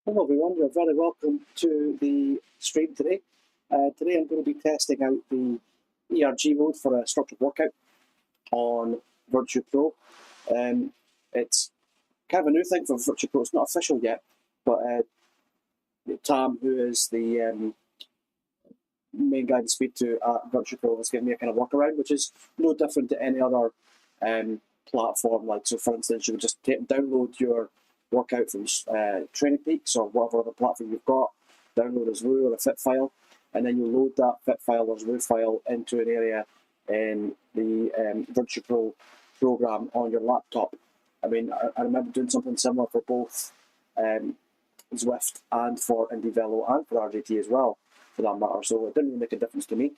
Hello everyone, you're very welcome to the stream today. Today I'm going to be testing out the ERG mode for a structured workout on VirtuPro. It's kind of a new thing for VirtuPro, it's not official yet, but Tam, who is the main guy to speak to at VirtuPro, has given me a kind of workaround, which is no different to any other platform. Like, so for instance, you would just download your workout from Training Peaks or whatever other platform you've got, download a ZWU or a fit file, and then you load that fit file or ZWU file into an area in the VirtuPro program on your laptop. I mean, I remember doing something similar for both Zwift and for IndieVelo and for RJT as well, for that matter, so it didn't really make a difference to me.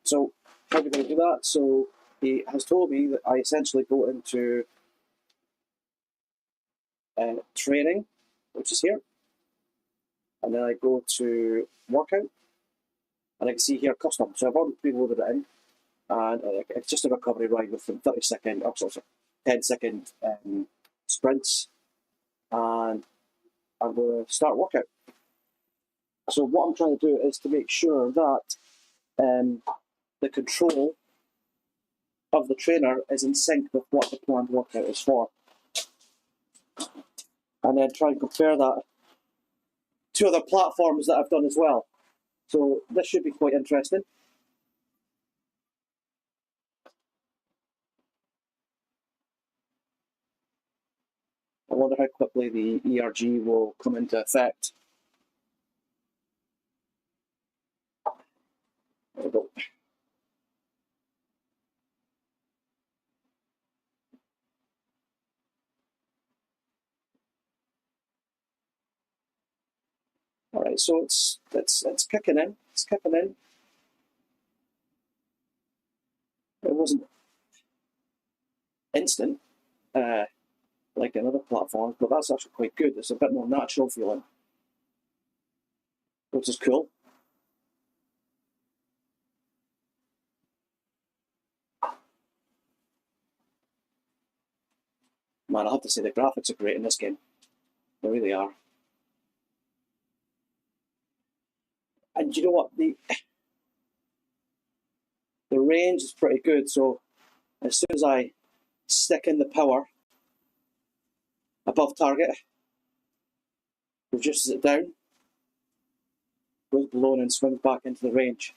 So how are we going to do that? So he has told me that I essentially go into training, which is here, and then I go to workout, and I can see here custom. So I've already preloaded it in, and it's just a recovery ride with 30-second, 10-second sprints, and I'm going to start workout. So what I'm trying to do is to make sure that the control of the trainer is in sync with what the planned workout is for, and then try and compare that to other platforms that I've done as well. So this should be quite interesting. I wonder how quickly the ERG will come into effect. There we go. All right, so it's kicking in. It's kicking in. It wasn't instant like in other platforms, but that's actually quite good. It's a bit more natural feeling, which is cool. Man, I have to say the graphics are great in this game. They really are. And you know what? The range is pretty good. So as soon as I stick in the power above target, reduces it down, goes below and swings back into the range.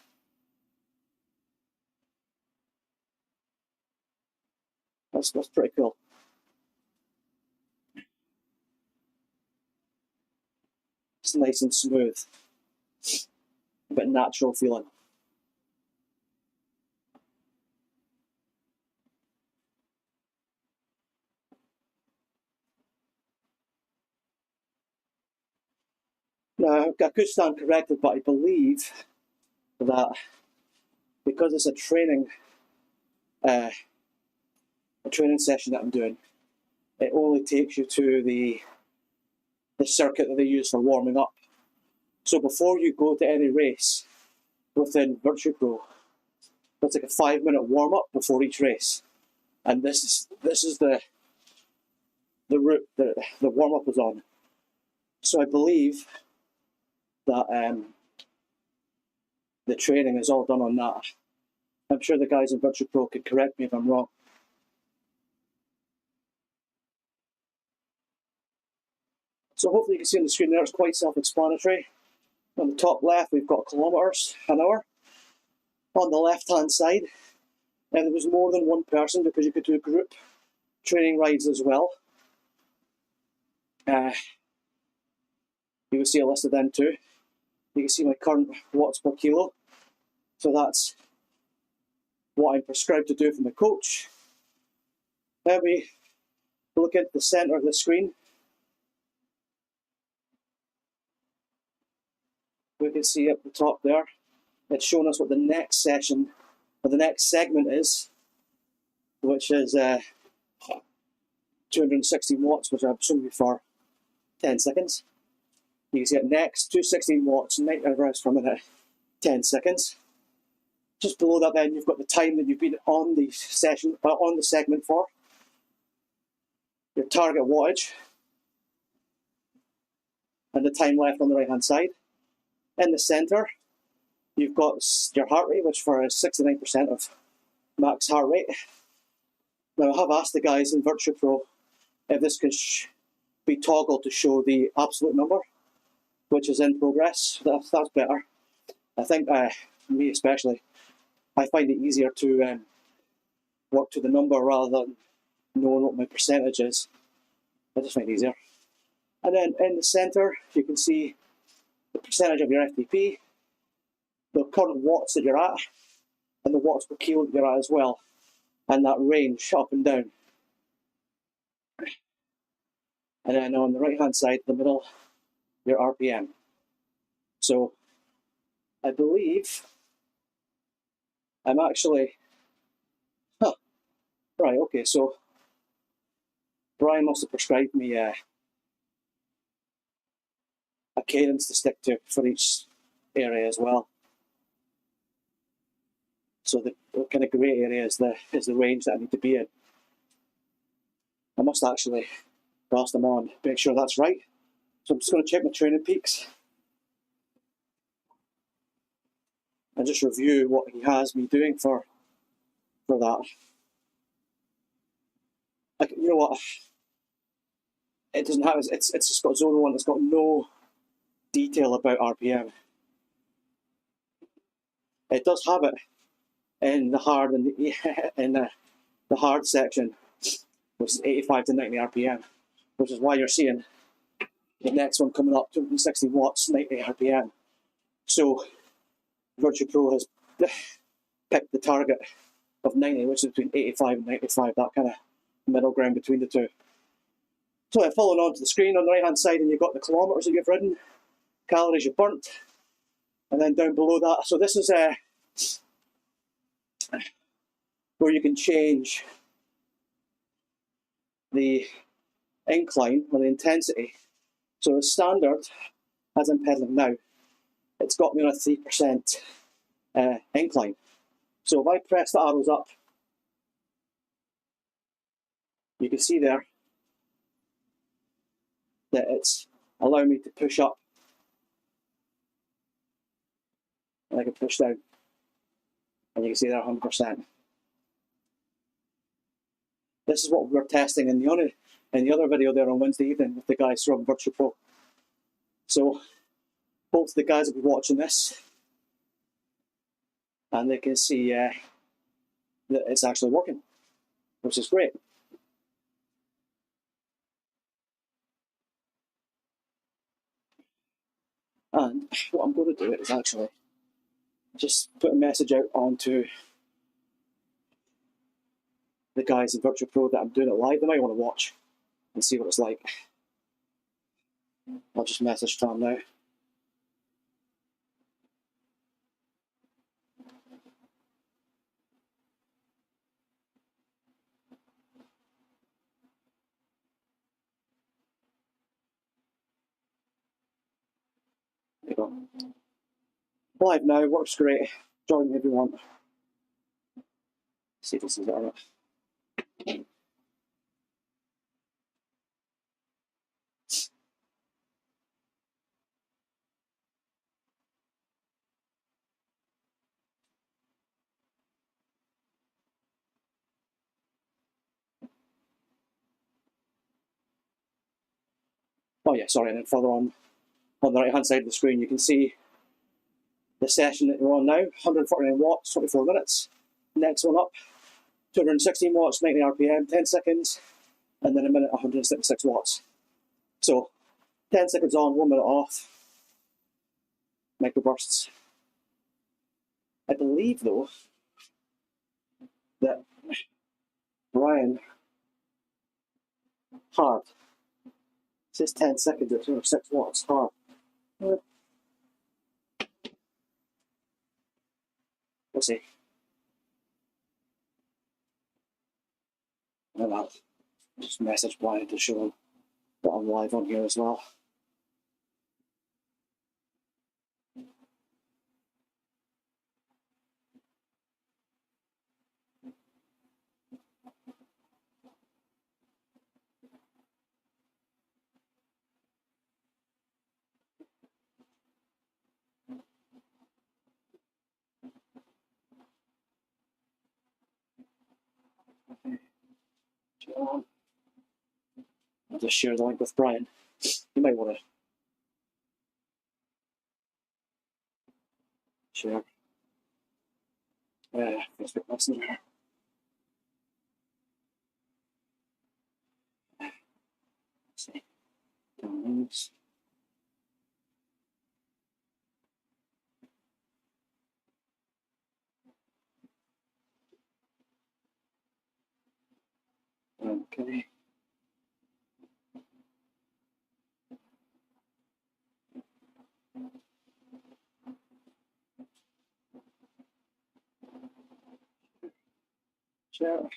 That's pretty cool. It's nice and smooth, a bit natural feeling. Now, I could stand corrected, but I believe that because it's a training session that I'm doing, it only takes you to the circuit that they use for warming up. So before you go to any race within VirtuPro, there's like a 5-minute warm up before each race, and this is the route that the warm up is on. So I believe that the training is all done on that. I'm sure the guys in VirtuPro can correct me if I'm wrong. So hopefully you can see on the screen there, it's quite self-explanatory. On the top left, we've got kilometres an hour. On the left-hand side, and there was more than one person because you could do group training rides as well. You can see a list of them too. You can see my current watts per kilo. So that's what I'm prescribed to do from the coach. Then we look at the centre of the screen. We can see up the top there, it's showing us what the next session, or the next segment is, which is 216 watts, which I'm assuming for 10 seconds. You can see it next, 216 watts, 90 rest for a minute, 10 seconds. Just below that then, you've got the time that you've been on the session, on the segment for, your target wattage, and the time left on the right hand side. In the center, you've got your heart rate, which for 69% of max heart rate. Now, I have asked the guys in VirtuPro if this can be toggled to show the absolute number, which is in progress. That's better. I think, me especially, I find it easier to work to the number rather than knowing what my percentage is. I just find it easier. And then in the center, you can see the percentage of your FTP, the current watts that you're at, and the watts per kilo that you're at as well, and that range up and down. And then on the right hand side, the middle, your RPM. So I believe I'm actually, right, okay, so Brian must have prescribed me a cadence to stick to for each area as well. So the kind of grey area is the range that I need to be in. I must actually pass them on, make sure that's right. So I'm just going to check my training peaks and just review what he has me doing for that. You know what? It doesn't have, it's just got zone 1, it's got no detail about RPM. It does have it in the hard and in the hard section, which is 85 to 90 RPM, which is why you're seeing the next one coming up 260 watts, 90 RPM. So VirtuPro has picked the target of 90, which is between 85 and 95, that kind of middle ground between the two. So following on to the screen on the right hand side, and you've got the kilometers that you've ridden, calories you've burnt, and then down below that. So this is where you can change the incline or the intensity. So as standard, as I'm pedaling now, it's got me on a 3% incline. So if I press the arrows up, you can see there that it's allowing me to push up, and I can push down, and you can see they're 100%. This is what we were testing in the other video there on Wednesday evening with the guys from VirtuPro. So both the guys will be watching this, and they can see that it's actually working, which is great. And what I'm going to do is actually just put a message out onto the guys in VirtuPro that I'm doing it live. They might want to watch and see what it's like. I'll just message Tom now. There you go. Live now, works great. Join me if you want. See if this is alright. Oh yeah, sorry, and then further on the right hand side of the screen you can see the session that we're on now, 149 watts, 24 minutes. Next one up, 216 watts, 90 RPM, 10 seconds, and then a minute, 166 watts. So 10 seconds on, 1 minute off, microbursts. I believe though that Brian hard says 10 seconds at 206 watts hard. We'll see. And I'll just message Brian to show him that I'm live on here as well. I'll just share the link with Brian. You might want to share Facebook Messenger. Let's see. Downloads. Okay. Share.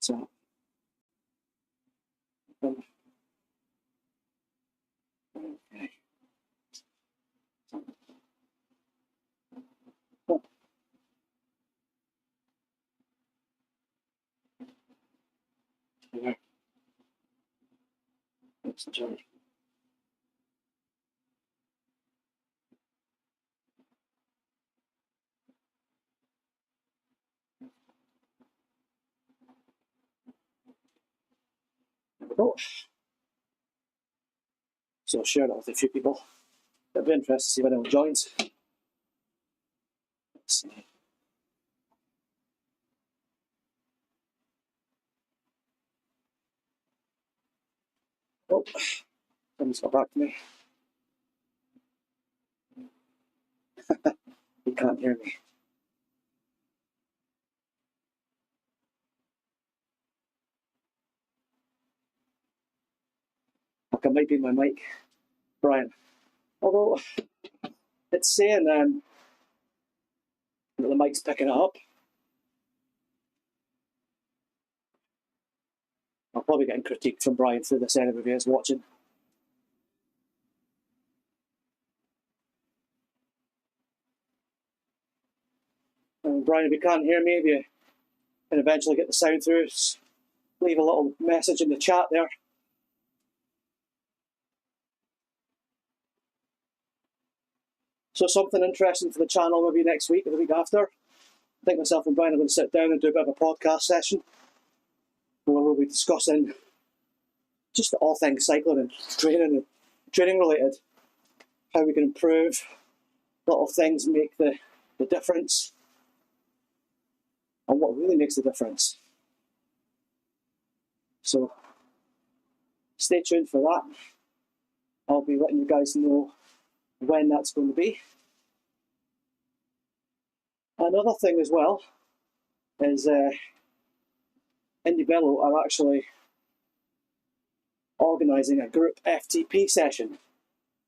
So. Okay. Oh, there. Messenger. There we go. So I'll share that with a few people. It'll be interesting to see if anyone joins. Let's see. Oh, someone's got back to me. You can't hear me. Look, it might be my mic, Brian. Although it's saying that the mic's picking it up. I'll probably get critiqued from Brian through this anyway if he is watching. Brian, if you can't hear me, if you can eventually get the sound through, leave a little message in the chat there. So something interesting for the channel maybe next week or the week after. I think myself and Brian are going to sit down and do a bit of a podcast session where we'll be discussing just all things cycling and training related. How we can improve, little things make the difference, and what really makes the difference. So stay tuned for that. I'll be letting you guys know when that's going to be. Another thing as well is Indibello are actually organising a group FTP session.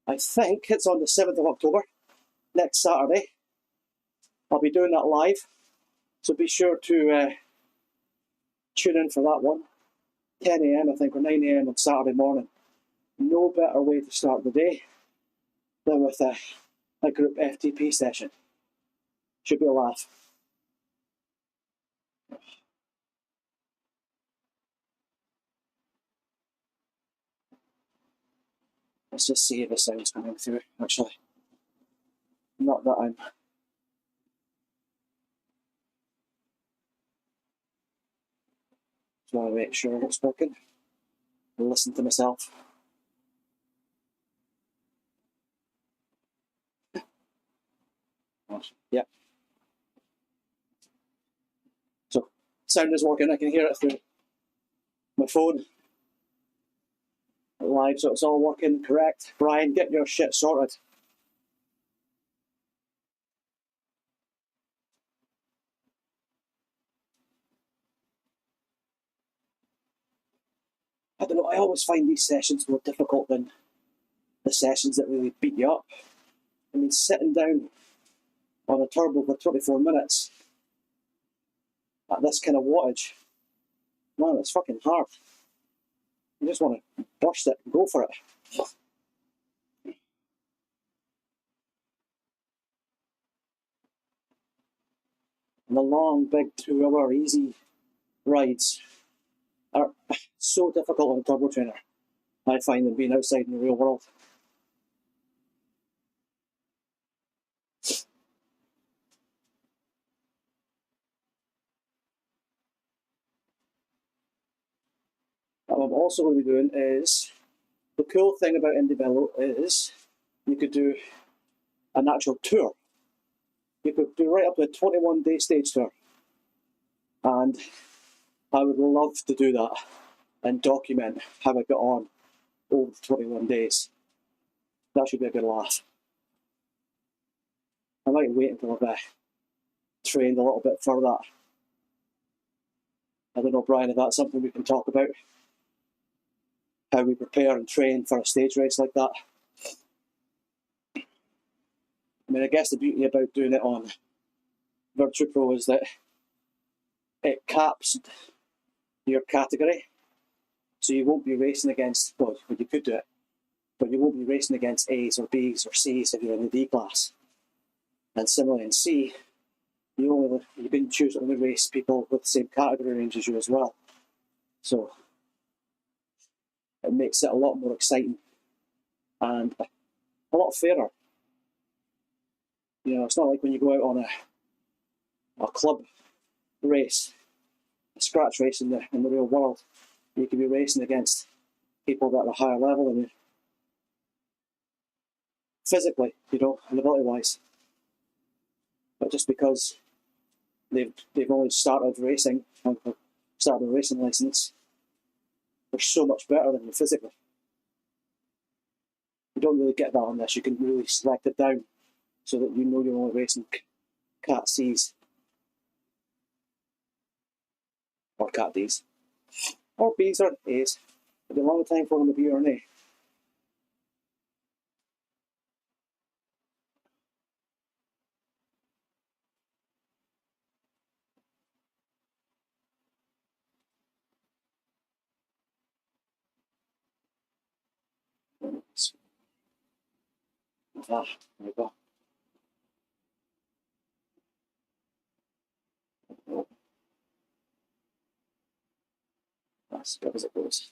I think it's on the 7th of October, next Saturday. I'll be doing that live, so be sure to tune in for that one. 10 AM I think, or 9 AM on Saturday morning. No better way to start the day than with a group FTP session. Should be a laugh. Let's just see if the sound's coming through, actually. Not that I'm... Just want to make sure it's working. And listen to myself. Yep. So, sound is working. I can hear it through my phone. Live, so it's all working correct. Brian, get your shit sorted. I don't know, I always find these sessions more difficult than the sessions that really beat you up. I mean, sitting down on a turbo for 24 minutes at this kind of wattage, man, it's fucking hard. You just want to burst it and go for it. And the long, big 2-hour easy rides are so difficult on a turbo trainer. I find them being outside in the real world. what I'm also going to be doing is, the cool thing about Indie Velo is you could do an actual tour. You could do right up to a 21-day stage tour. And I would love to do that and document how I got on over the 21 days. That should be a good laugh. I might wait until I've trained a little bit for that. I don't know, Brian, if that's something we can talk about. How we prepare and train for a stage race like that. I mean, I guess the beauty about doing it on VirtuPro is that it caps your category. So you won't be racing against, well, you could do it, but you won't be racing against A's or B's or C's if you're in the D class. And similarly in C, you can choose to only race people with the same category range as you as well. So it makes it a lot more exciting and a lot fairer. You know, it's not like when you go out on a club race, a scratch race in the real world. You could be racing against people that are at a higher level than you. Physically, you know, and ability-wise. But just because they've only started racing, started a racing license, they're so much better than you physically. You don't really get that unless you can really select it down so that you know you're only racing Cat C's or Cat D's or B's or A's. It'll be a long time for them to be or an A. Ah, there we go. That's good as it goes.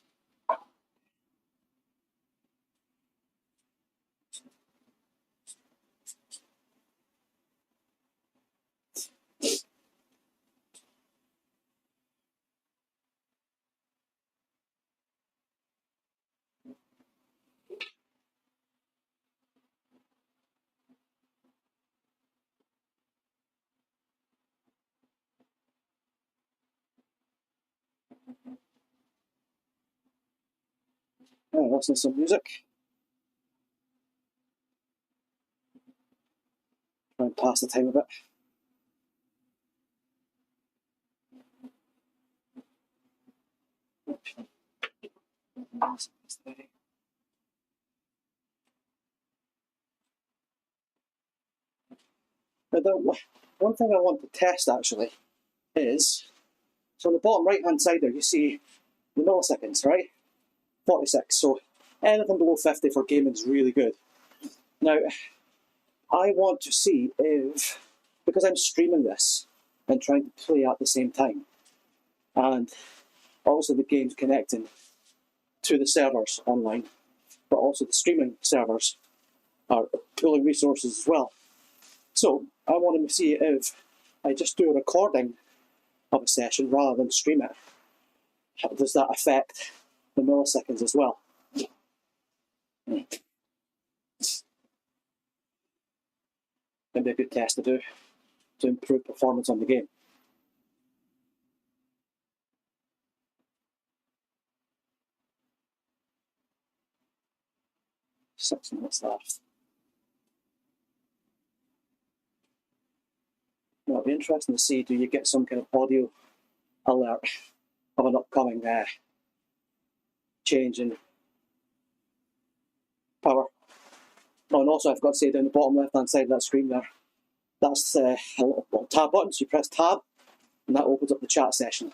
Yeah, listen to some music. Try and pass the time a bit. Now, one thing I want to test actually is, so on the bottom right hand side there you see the milliseconds, right? 46. So anything below 50 for gaming is really good. Now, I want to see if, because I'm streaming this and trying to play at the same time, and also the game's connecting to the servers online, but also the streaming servers are pulling resources as well. So I want to see if I just do a recording of a session rather than stream it. How does that affect the milliseconds as well? Maybe a good test to do to improve performance on the game. Six minutes left. Now, it'll be interesting to see, do you get some kind of audio alert of an upcoming change in power? Oh, and also I've got to say down the bottom left hand side of that screen there, that's a little tab button. So you press tab and that opens up the chat session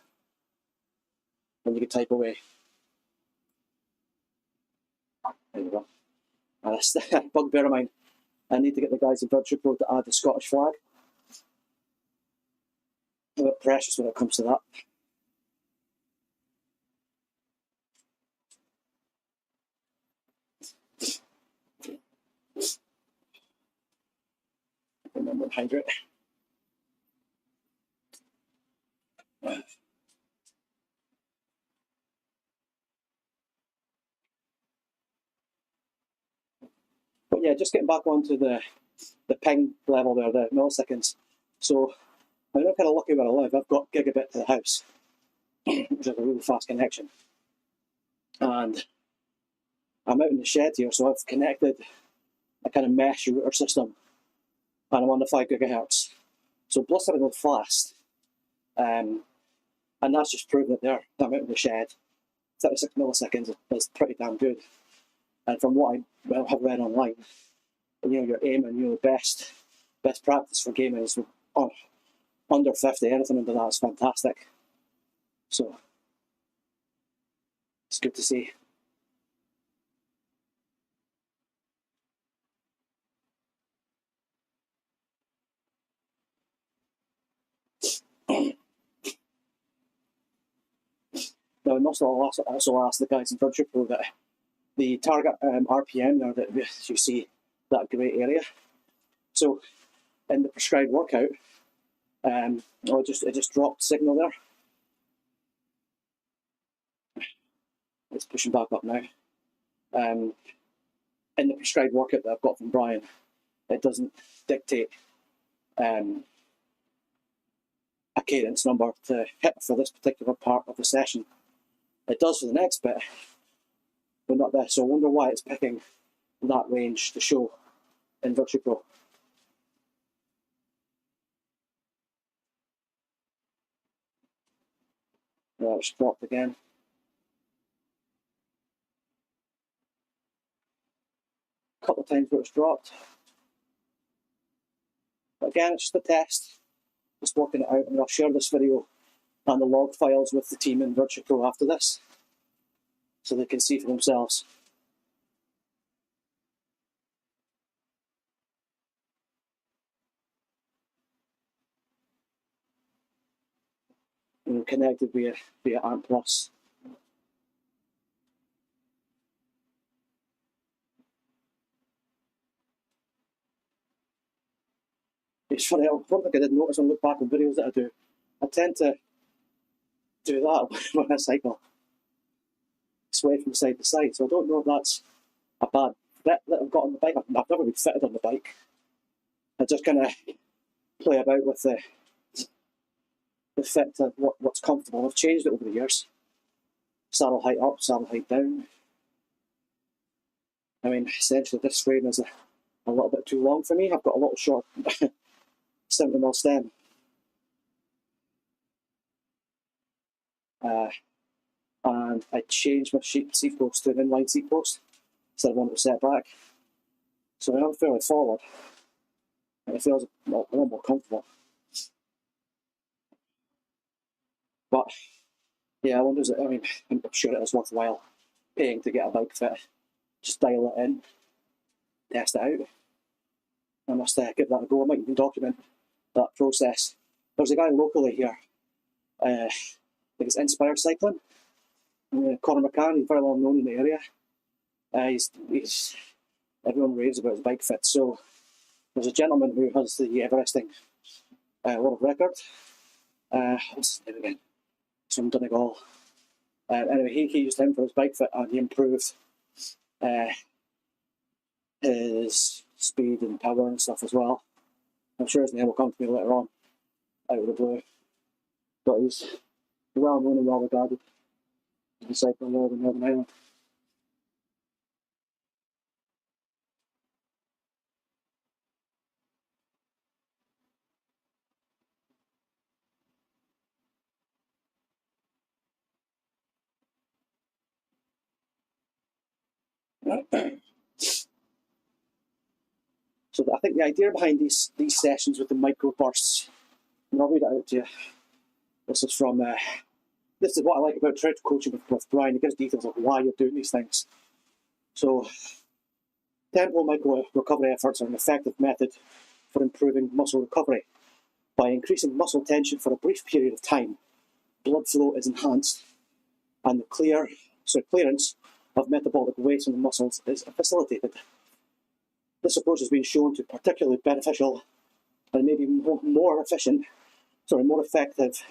and you can type away. There you go. And that's the bugbear of mine. I need to get the guys in VirtuPro to add the Scottish flag. I'm a bit precious when it comes to that. Remember to hydrate. yeah, just getting back onto the ping level there, the milliseconds. So I'm kind of lucky where I live. I've got gigabit to the house, which is a really fast connection. And I'm out in the shed here, so I've connected a kind of mesh router system, and I'm on the 5 gigahertz. So blisteringly fast. And that's just proving that there, I'm out in the shed. 36 milliseconds is pretty damn good. And from what I have read online, your aim and the best practice for gaming is under 50. Anything under that is fantastic. So it's good to see. Now, I must also ask the guys in VirtuPro that the target RPM there, that you see that grey area. So in the prescribed workout, it just dropped signal there. It's pushing back up now. In the prescribed workout that I've got from Brian, it doesn't dictate a cadence number to hit for this particular part of the session. It does for the next bit, but not this. So I wonder why it's picking that range to show in VirtuPro. It's dropped again. A couple of times where it's dropped. But again, it's just a test. Just working it out, and I'll share this video and the log files with the team in VirtuPro after this, so they can see for themselves. And connected via ANT Plus. It's funny, one thing I did notice when I look back on videos that I do, I tend to do that when I cycle. Sway from side to side. So I don't know if that's a bad fit that I've got on the bike. I've never been fitted on the bike. I just kind of play about with the fit to what's comfortable. I've changed it over the years. Saddle height up, saddle height down. I mean, essentially this frame is a little bit too long for me. I've got a little short 70mm stem. And I changed my seat post to an inline seat post instead of one that was set back. So I'm fairly forward, and it feels a lot more comfortable. But yeah, I wonder, I'm sure it is worthwhile paying to get a bike fit. Just dial it in, test it out. I must give that a go. I might even document that process. There's a guy locally here, I think it's Inspired Cycling, Conor McCann. He's very well known in the area. Everyone raves about his bike fit. So there's a gentleman who has the Everesting world record. What's his name again? It's from Donegal. Anyway, he used him for his bike fit, and he improved his speed and power and stuff as well. I'm sure his name will come to me later on, out of the blue. But he's well known and well regarded in the cycling world in Northern Ireland. So I think the idea behind these sessions with the micro bursts, and I'll read it out to you. This is from this is what I like about tread coaching with Brian. He gives details of why you're doing these things. So tempo micro recovery efforts are an effective method for improving muscle recovery. By increasing muscle tension for a brief period of time, blood flow is enhanced, and the clearance of metabolic waste in the muscles is facilitated. This approach has been shown to be particularly beneficial and maybe more effective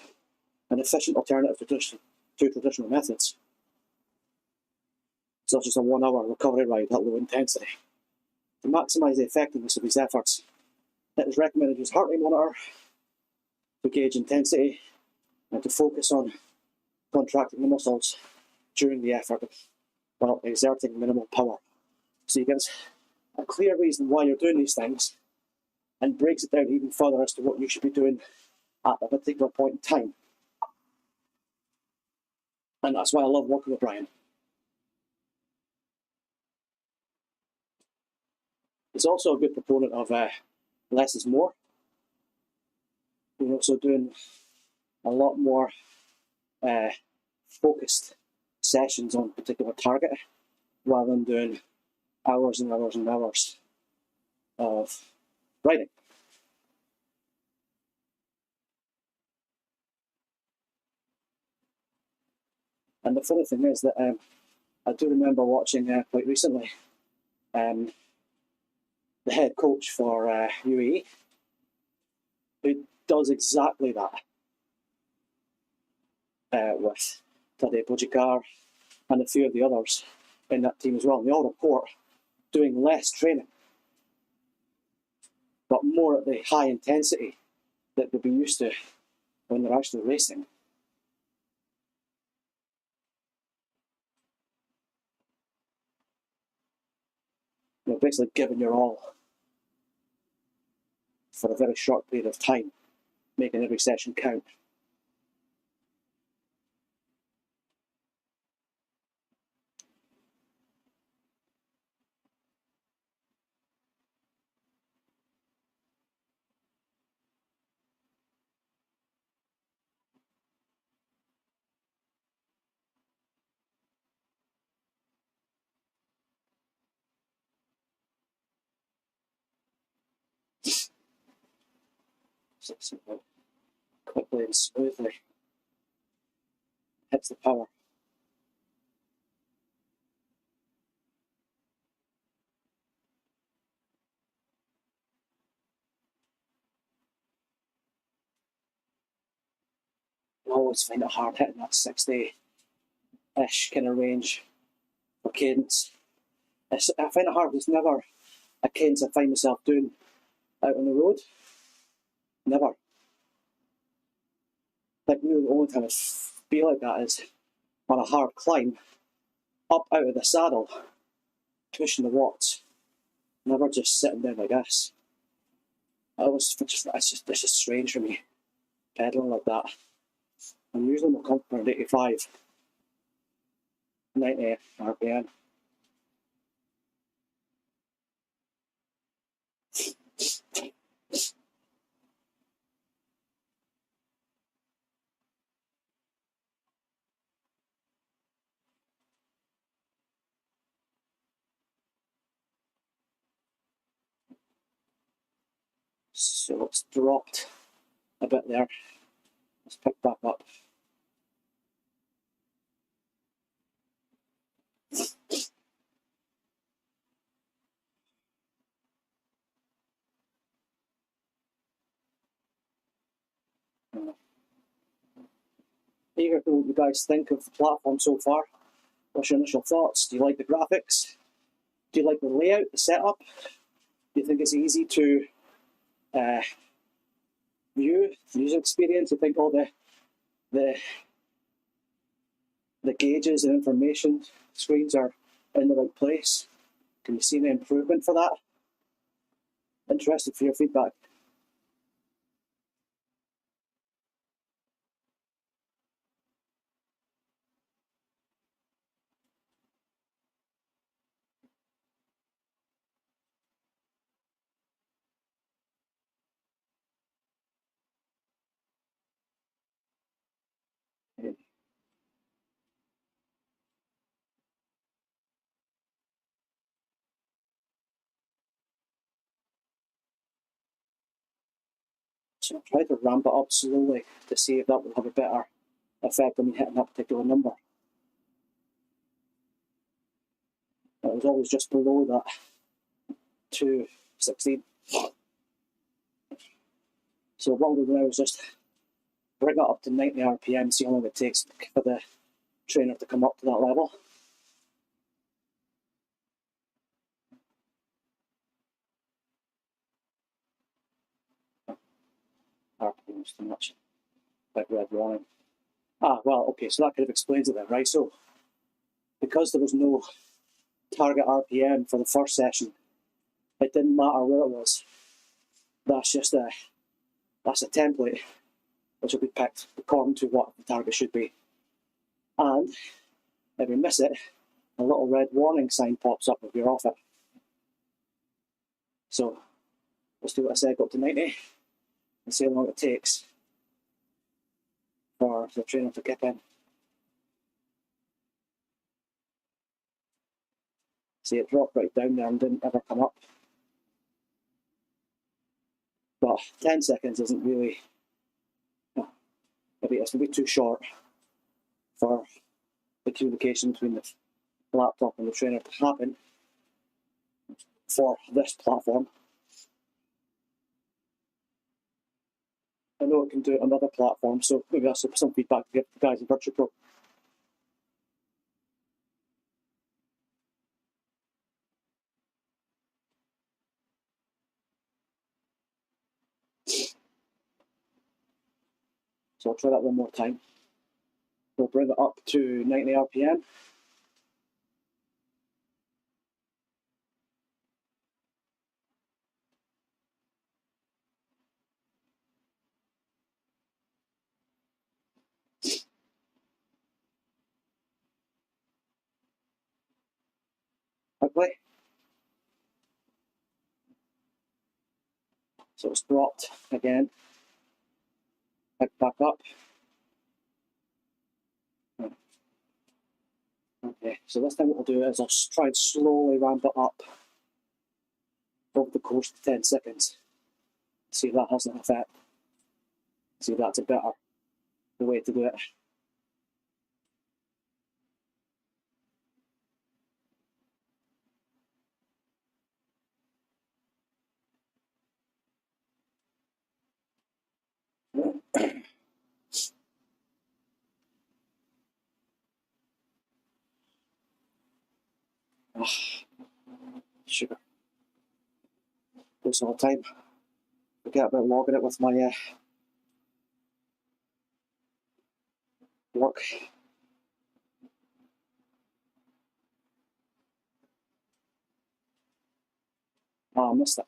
and efficient alternative to traditional methods, such as a 1 hour recovery ride at low intensity. To maximise the effectiveness of these efforts, it is recommended to use heart rate monitor to gauge intensity and to focus on contracting the muscles during the effort while exerting minimal power. So you get a clear reason why you're doing these things and breaks it down even further as to what you should be doing at a particular point in time. And that's why I love working with Brian. He's also a good proponent of less is more. We're also doing a lot more focused sessions on a particular target rather than doing hours and hours and hours of writing. And the funny thing is that I do remember watching quite recently the head coach for UAE, who does exactly that with Tadej Pogacar and a few of the others in that team as well. And they all report doing less training, but more at the high intensity that they'll be used to when they're actually racing. You're basically giving your all for a very short period of time, making every session count. So quickly and smoothly hits the power. I always find it hard hitting that 60-ish kind of range for cadence. I find it hard. It's never a cadence I find myself doing out on the road. Never. Like, really, the only time I feel like that is on a hard climb, up out of the saddle, pushing the watts. Never just sitting down like this. It's just strange for me, pedaling like that. I'm usually more comfortable at 85, 90 RPM. So it's dropped a bit there. Let's pick back up. Eager to know what you guys think of the platform so far. What's your initial thoughts? Do you like the graphics? Do you like the layout, the setup? Do you think it's easy to view, the user experience? Do you think all the gauges and information screens are in the right place? Can you see any improvement for that? Interested for your feedback. So I'll try to ramp it up slowly to see if that will have a better effect on me hitting that particular number. It was always just below that 216. So what we'll do now is just bring it up to 90 RPM, see how long it takes for the trainer to come up to that level. RPM's too much. Big red warning. Ah, well, okay, so that kind of explains it then, right? So, because there was no target RPM for the first session, it didn't matter where it was. That's just that's a template which will be picked according to what the target should be. And if you miss it, a little red warning sign pops up if you're off it. So let's do what I said, go up to 90 and see how long it takes for the trainer to kick in. See, it dropped right down there and didn't ever come up. But 10 seconds isn't really, maybe it's maybe too short for the communication between the laptop and the trainer to happen for this platform. I know it can do it on other platforms, so maybe that's some feedback to give the guys in VirtuPro. So I'll try that one more time. We'll bring it up to 90 RPM. Quickly. So it's dropped again. Pick back up. Okay, so this time what we'll do is I'll try and slowly ramp it up over the course of 10 seconds. See if that has an effect. See if that's a better way to do it. Oh, sugar. Goes all the time. Forget about logging it with my work. Oh, I missed it.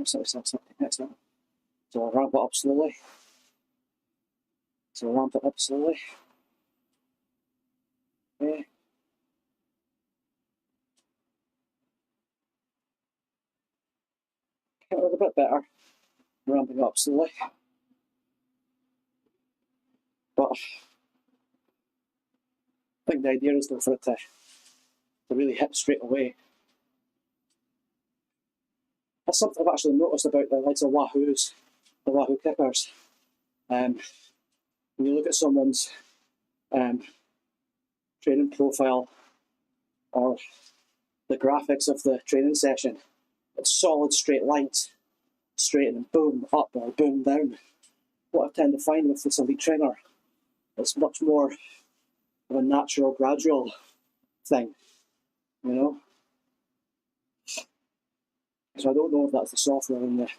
So I'll ramp it up slowly. So I'll ramp it up slowly. Okay. Get it a bit better. Ramping up slowly. But I think the idea is though for it to really hit straight away. That's something I've actually noticed about the likes of Wahoo's, the Wahoo kickers. When you look at someone's training profile or the graphics of the training session, it's solid straight lines, straight and boom up or boom down. What I tend to find with this elite trainer, it's much more of a natural, gradual thing, you know? So I don't know if that's the software in the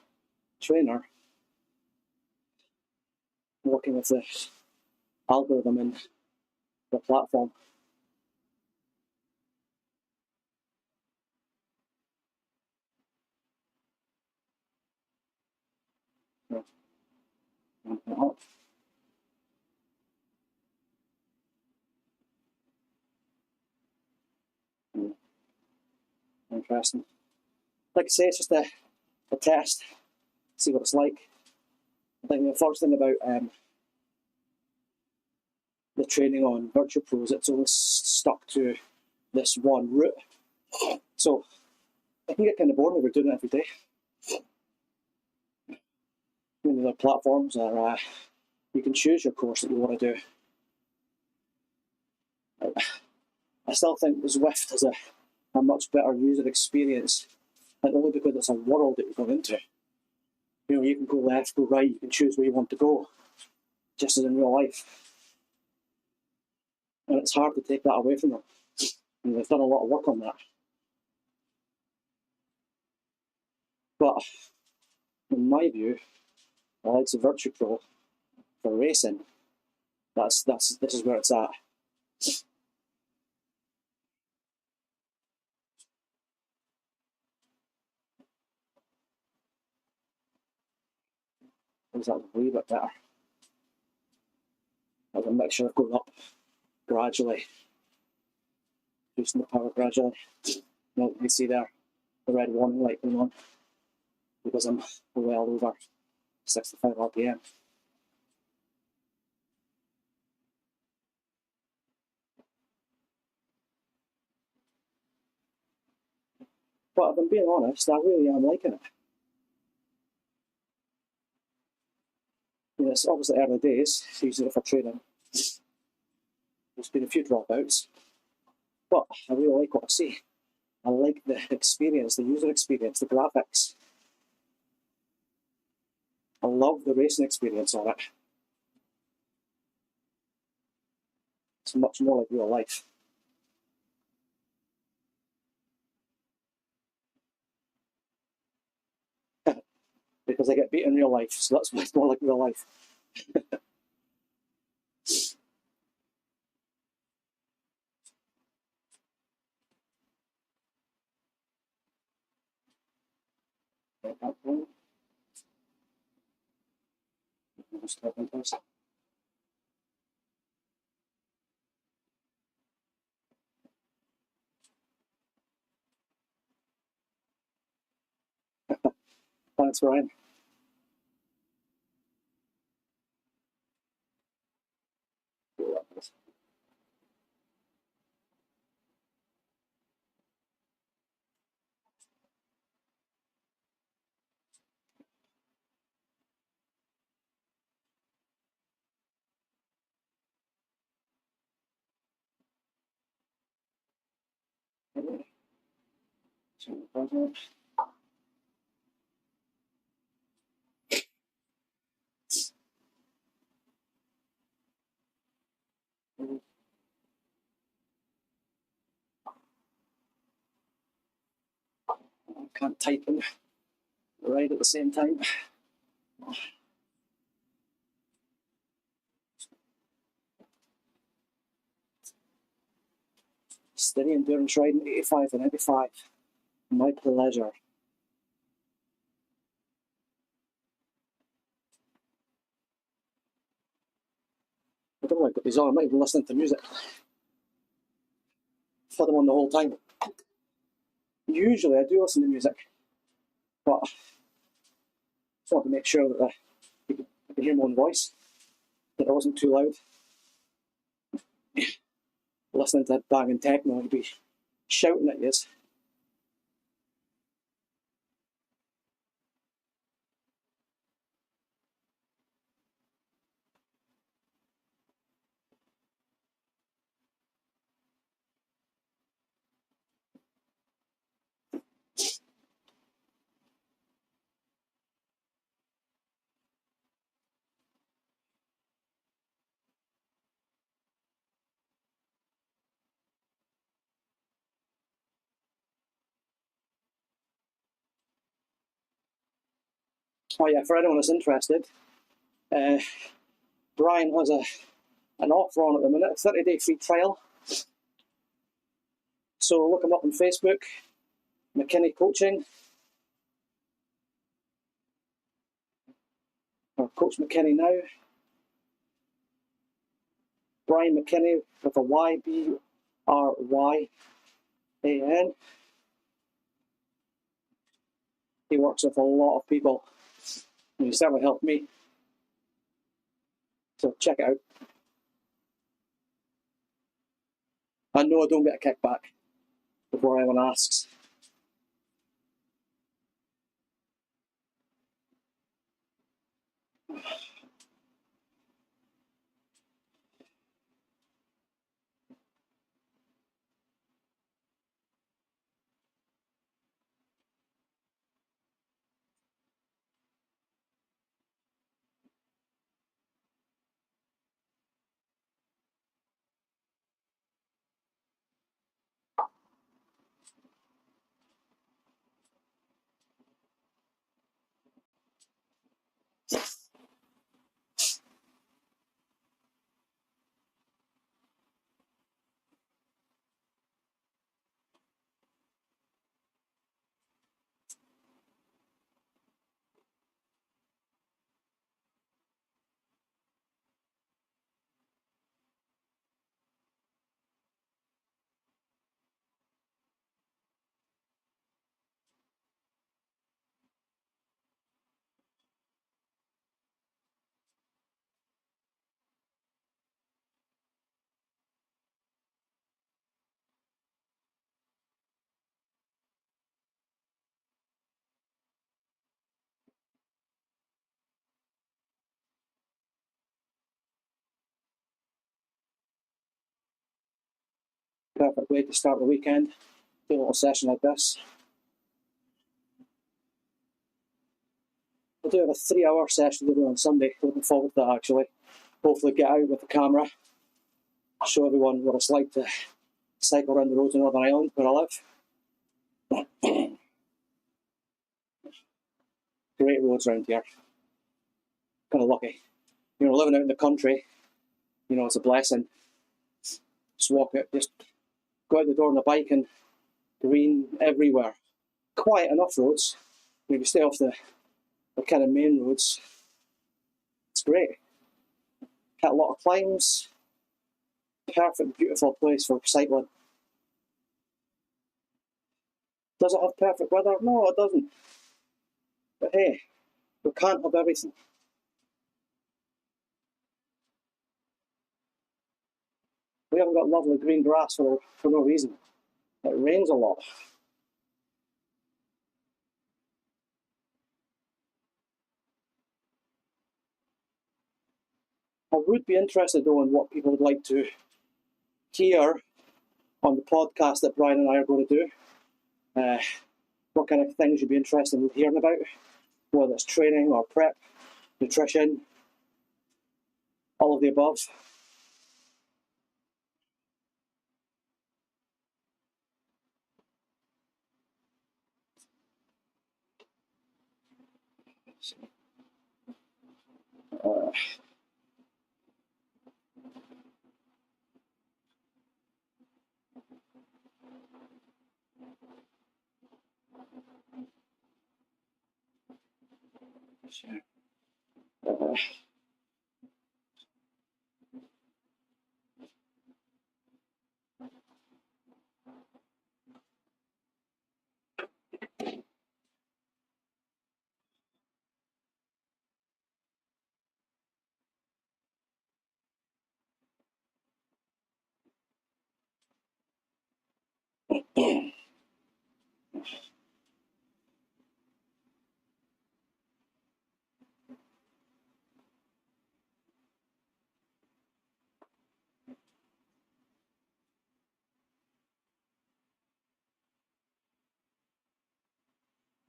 trainer working with the algorithm in the platform. So, interesting. Like I say, it's just a test, see what it's like. I think the first thing about the training on VirtuPro is it's always stuck to this one route. So I can get kind of bored when we're doing it every day. Many other platforms are you can choose your course that you want to do. I still think Zwift has a much better user experience, and only because it's a world that you're going into. You know, you can go left, go right, you can choose where you want to go, just as in real life. And it's hard to take that away from them. And they've done a lot of work on that. But in my view, the likes of VirtuPro for racing, this is where it's at. Is that a wee bit better? There's a mixture of going up gradually, boosting the power gradually. Now you see there the red warning light going on because I'm well over 65 RPM. But if I'm being honest, I really am liking it. You know, it's obviously early days, using it for training. There's been a few dropouts, but I really like what I see. I like the experience, the user experience, the graphics. I love the racing experience on it. It's much more like real life. Because I get beat in real life, so that's much more like real life. Thanks, Ryan. I can't type and write at the same time. Steady endurance riding 85 and 85. My pleasure. I don't know why I got these on. I might be listening to music. I've had them on the whole time. Usually I do listen to music, but I just want to make sure that I can hear my own voice, that it wasn't too loud. Listening to banging techno, I'd be shouting at you. Oh yeah, for anyone that's interested, Brian has an offer on at the minute, a 30-day free trial. So look him up on Facebook, McKinney Coaching, or Coach McKinney now. Brian McKinney with a Y, B-R-Y-A-N. He works with a lot of people, and he's certainly helped me. So check it out. I know I don't get a kickback before anyone asks. Perfect way to start the weekend. Do a little session like this. We'll do have a 3-hour session to do on Sunday. Looking forward to that actually. Hopefully get out with the camera, show everyone what it's like to cycle around the roads in Northern Ireland where I live. Great roads around here. Kind of lucky. You know, living out in the country, you know, it's a blessing. Just walk out, just go out the door on the bike and green everywhere. Quiet enough roads. If you stay off the kind of main roads, it's great. Got a lot of climbs. Perfect, beautiful place for cycling. Does it have perfect weather? No, it doesn't. But hey, we can't have everything. We haven't got lovely green grass for no reason. It rains a lot. I would be interested though in what people would like to hear on the podcast that Brian and I are going to do. What kind of things you'd be interested in hearing about, whether it's training or prep, nutrition, all of the above.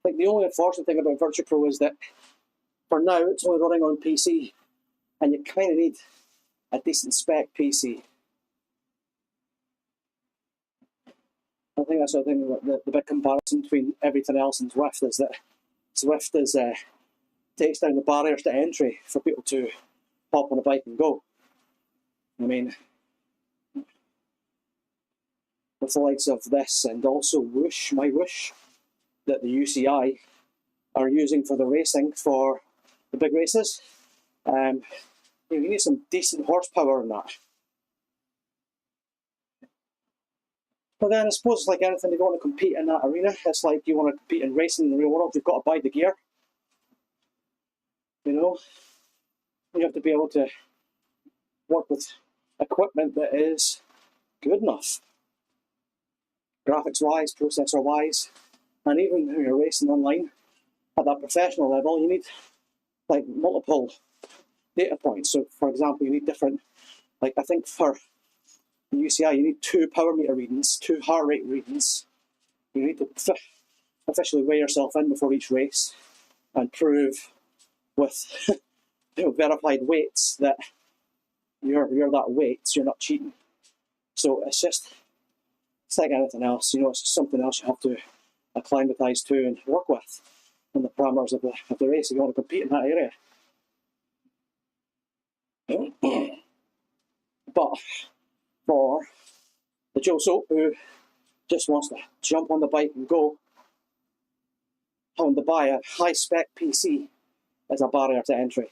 Like the only unfortunate thing about VirtuPro is that for now it's only running on PC, and you kind of need a decent spec PC. I think that's the thing. The big comparison between everything else and Zwift is that Zwift takes down the barriers to entry for people to hop on a bike and go. I mean, with the likes of this and also Whoosh, my Whoosh, that the UCI are using for the racing for the big races, you need some decent horsepower in that. But then I suppose it's like anything, you want to compete in that arena. It's like you want to compete in racing in the real world, you've got to buy the gear. You know, you have to be able to work with equipment that is good enough, graphics wise, processor wise, and even when you're racing online at that professional level, you need like multiple data points. So, for example, you need different, like I think for the UCI, you need 2 power meter readings, 2 heart rate readings. You need to officially weigh yourself in before each race and prove with verified weights that you're that weight, so you're not cheating. So it's like anything else, you know, it's something else you have to acclimatise to and work with in the parameters of the race if you want to compete in that area. But for the Joe Soap who just wants to jump on the bike and go, having to buy a high-spec PC is a barrier to entry.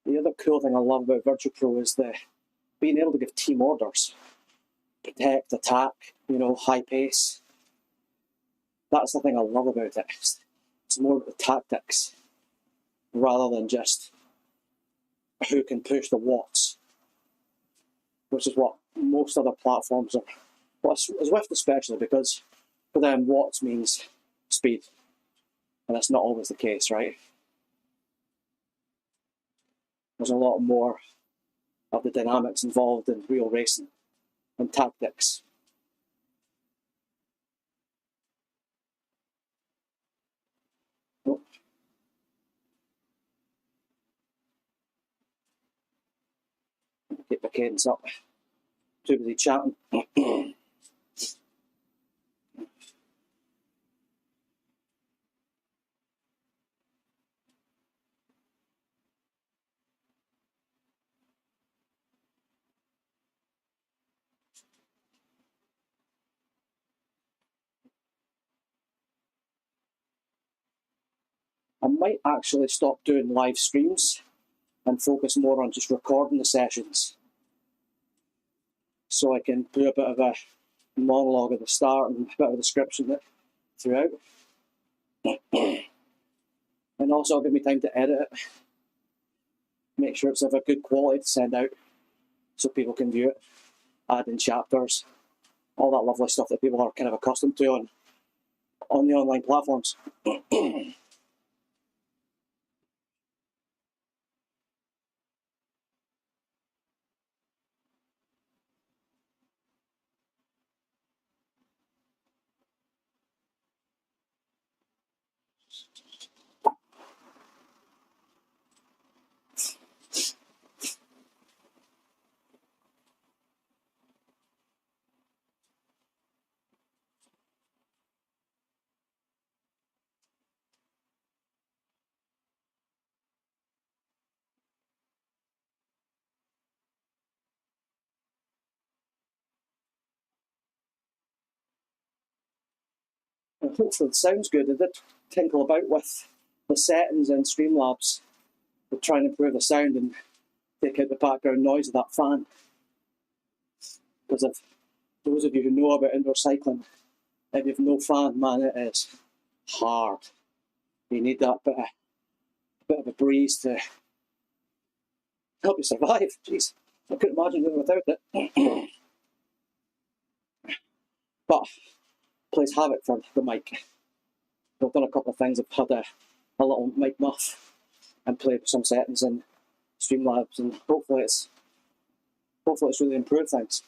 The other cool thing I love about VirtuPro is being able to give team orders. Protect, attack, you know, high pace. That's the thing I love about it. It's more about the tactics rather than just who can push the watts, which is what most other platforms are. Well, Zwift especially, because for them watts means speed, and that's not always the case, right? There's a lot more of the dynamics involved in real racing and tactics. Oh. Keep the cadence up. Too busy chatting. I might actually stop doing live streams and focus more on just recording the sessions, so I can do a bit of a monologue at the start and a bit of a description throughout. And also give me time to edit it, make sure it's of a good quality to send out so people can view it, add in chapters, all that lovely stuff that people are kind of accustomed to on the online platforms. And hopefully it sounds good. I did tinkle about with the settings in Streamlabs to try and improve the sound and take out the background noise of that fan. Because if those of you who know about indoor cycling, if you've no fan, man, it is hard. You need that bit of a breeze to help you survive. Jeez, I couldn't imagine doing without it. But plays havoc for the mic. I've done a couple of things. I've had a little mic muff and played with some settings in Streamlabs, and hopefully it's really improved things.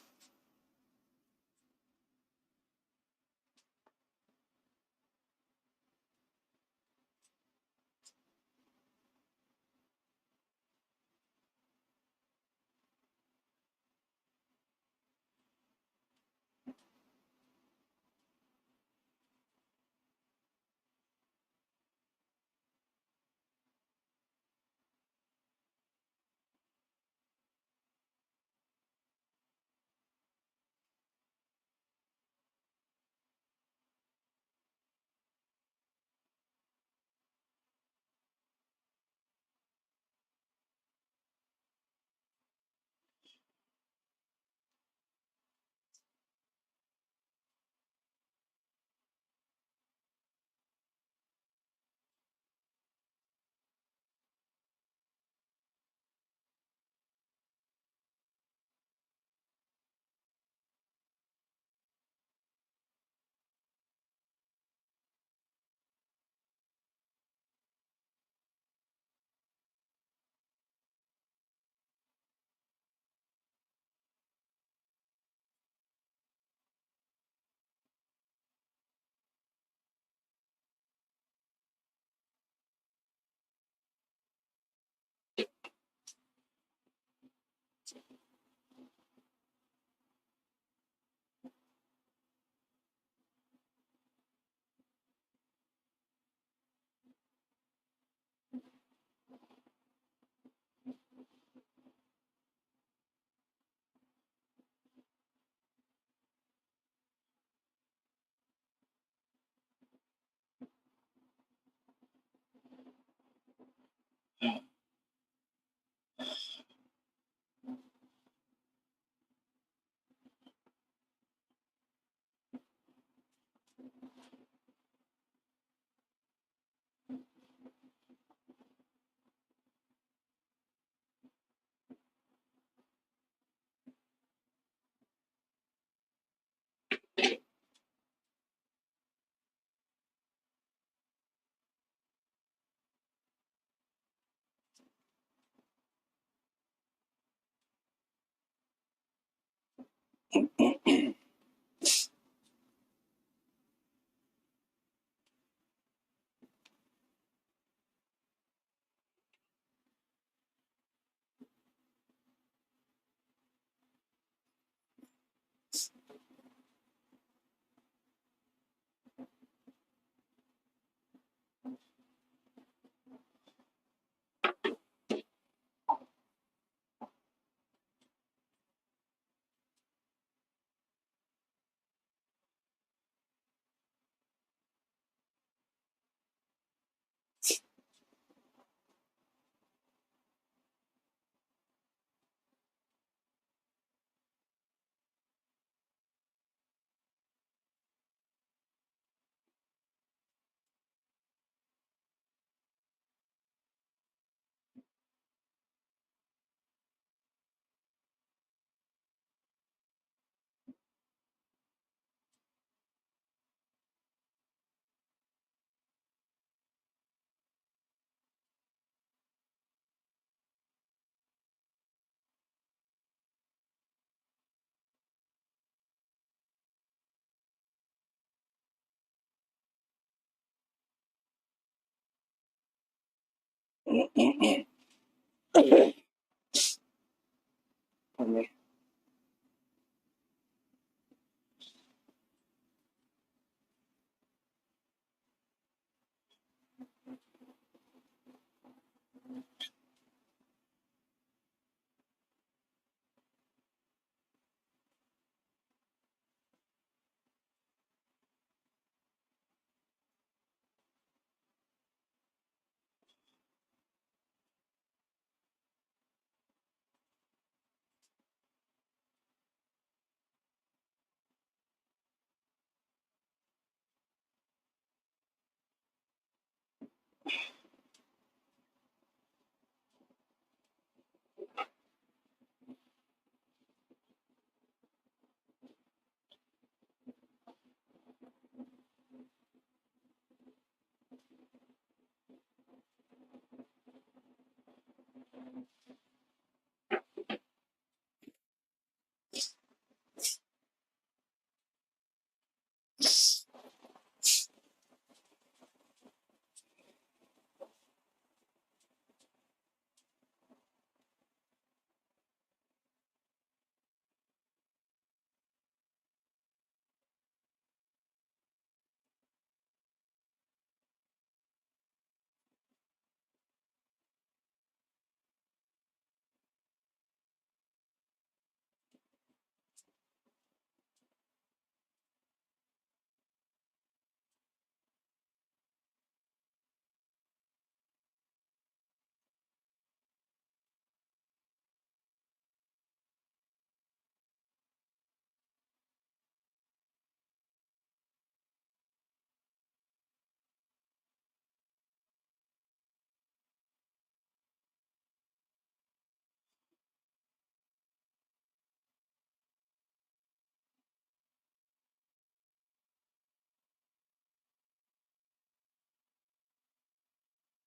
Pardon me.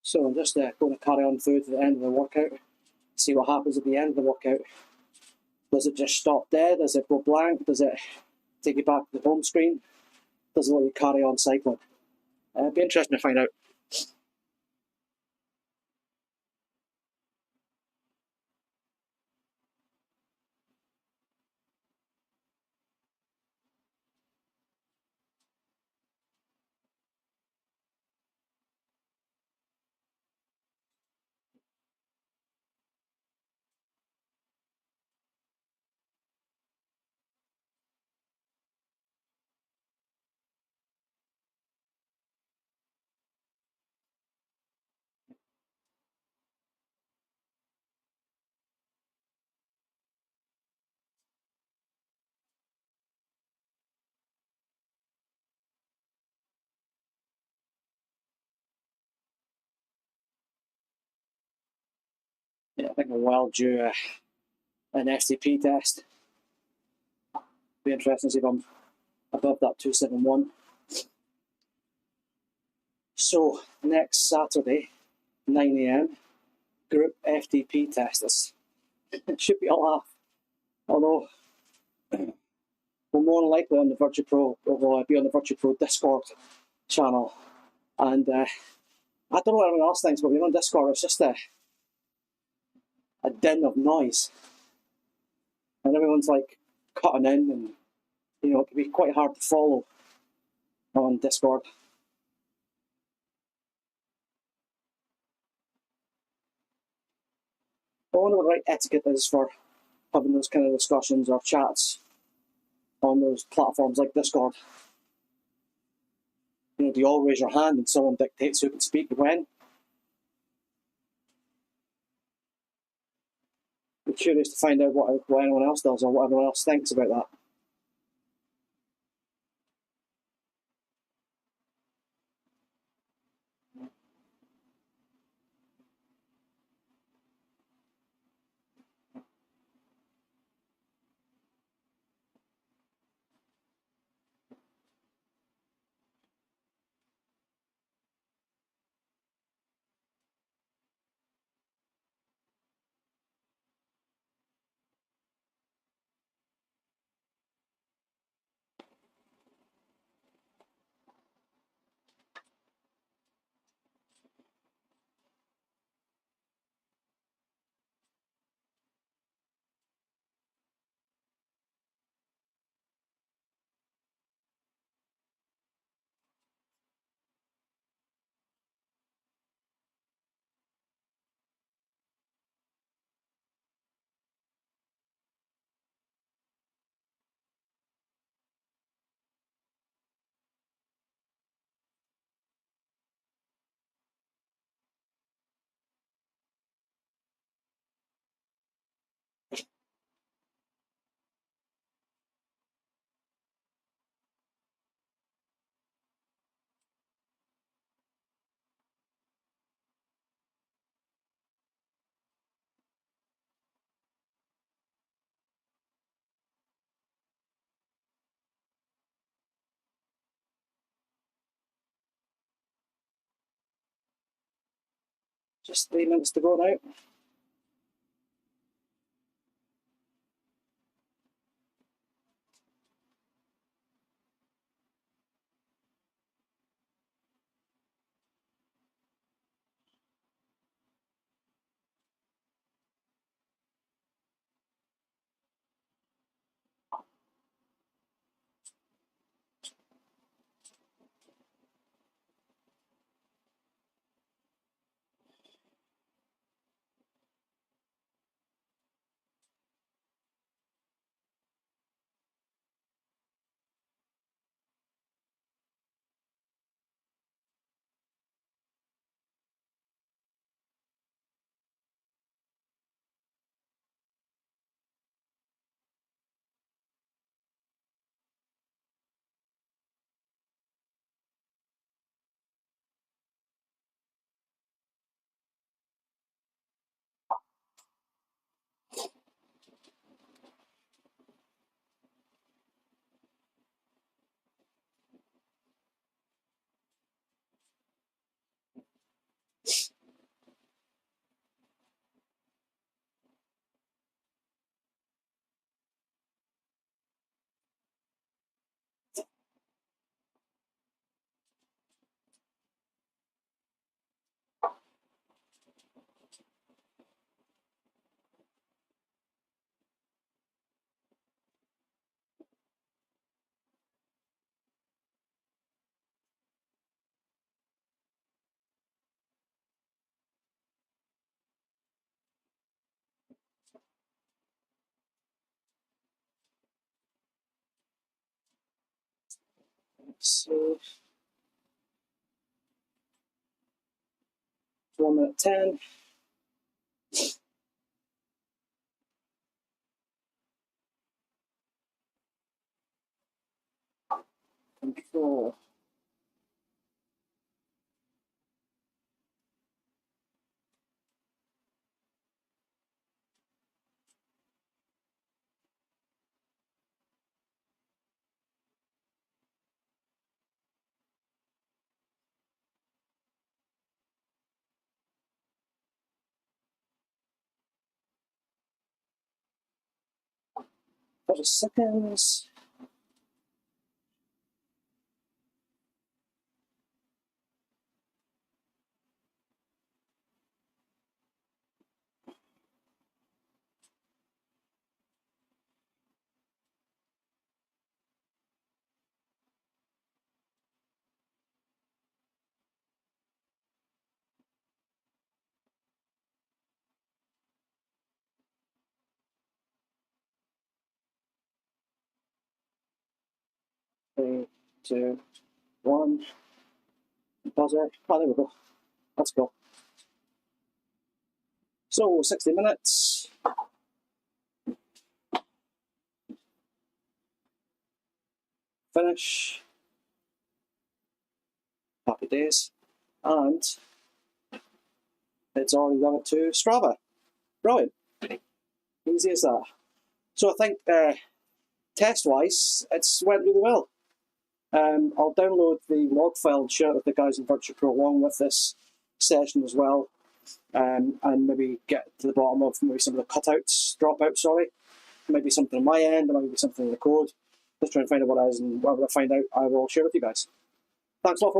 So I'm just going to carry on through to the end of the workout, see what happens at the end of the workout. Does it just stop dead? Does it go blank? Does it take you back to the home screen? Does it let you carry on cycling? It'd be interesting to find out. Yeah, I think I'm well due an STP test. Be interesting to see if I'm above that 271. So next Saturday, 9 AM, group FTP test. It should be a laugh. Although will more than likely on the VirtuPro will be on the VirtuPro Discord channel. And I don't know what everyone else thinks, but when you're on Discord, it's just a din of noise, and everyone's like cutting in, and it can be quite hard to follow on Discord. I wonder what the right etiquette is for having those kind of discussions or chats on those platforms like Discord. Do you all raise your hand and someone dictates who can speak when? I'm curious to find out what anyone else does or what everyone else thinks about that. Just 3 minutes to go now. So 1:10. Control. Seconds. 3, 2, 1. Buzzer. Oh, there we go. Let's go. So 60 minutes. Finish. Happy days. And it's already done it to Strava. Brilliant. Easy as that. So I think test-wise, it's went really well. I'll download the log file and share it with the guys in VirtuPro along with this session as well, and maybe get to the bottom of maybe some of the dropouts, sorry. Maybe something on my end, or maybe something in the code. Just try and find out what it is, and whatever I find out, I will share with you guys. Thanks a lot for watching.